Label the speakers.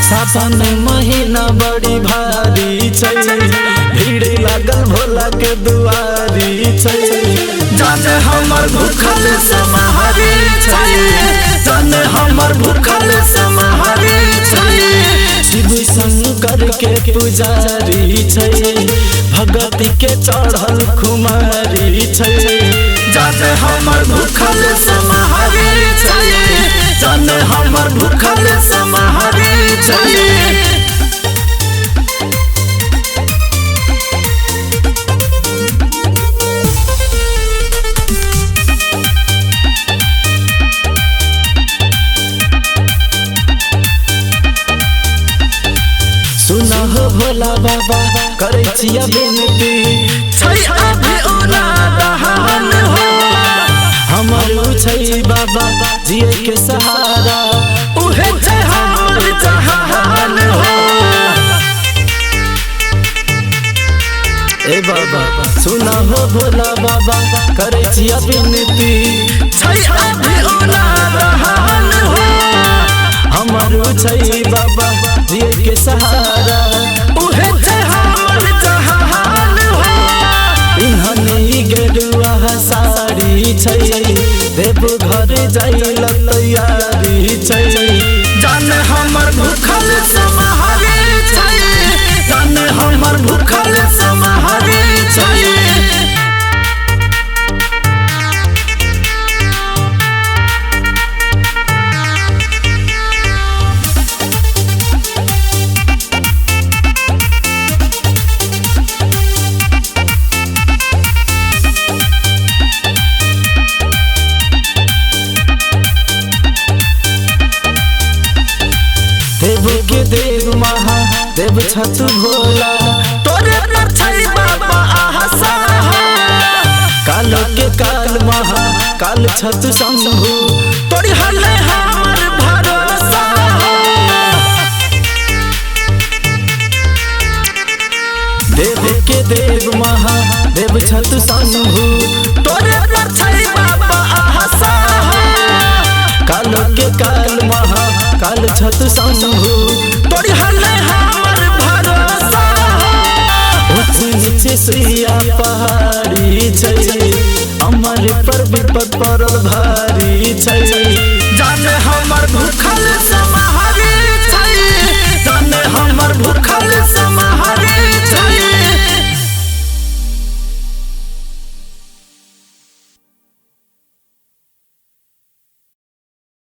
Speaker 1: सावन महीना बड़ी भारी भीड़ लागल भोला के दुआरी जाने हमर भूखल समाहरी जाने हमर भूखल समाहरी शिव शंकर के पुजारी भगती के चढ़ल खुमारी जाने हमर भूखल समाहरी जाने हमर भूखल समाहरी सुना हो भोला बाबा करे छिया बेनती अभी ओना दहान हो हमर छै बाबा जिए के सहारा उहे छै हमर जहान हो। ए बाबा सुना हो भोला बाबा करे छिया बेनती अभी ओना दहान हो हमर छै बाबा जिए के सहारा उहे छै हमर जहान हो। इन्हनी गेरुआ साड़ी देव घर जाइल तैयारी जाने हमर भूखल समाहरी जाने हमर भूखल समाहरी देव के देव महा देव छतु भोला तोरे पर छै बाबा आशा काल के काल महा काल छतु शंभु तोरी हले हमर भरोसा देव के देव महा देव छतु शंभु तोरे पर छै बाबा आशा काल के काल महा काल छतु शंभु तोरी हले हमर भरोसा ऊंच नीचे सुइया पहाड़ी अमर पर विपद पड़ल भारी जाने हमर भूखल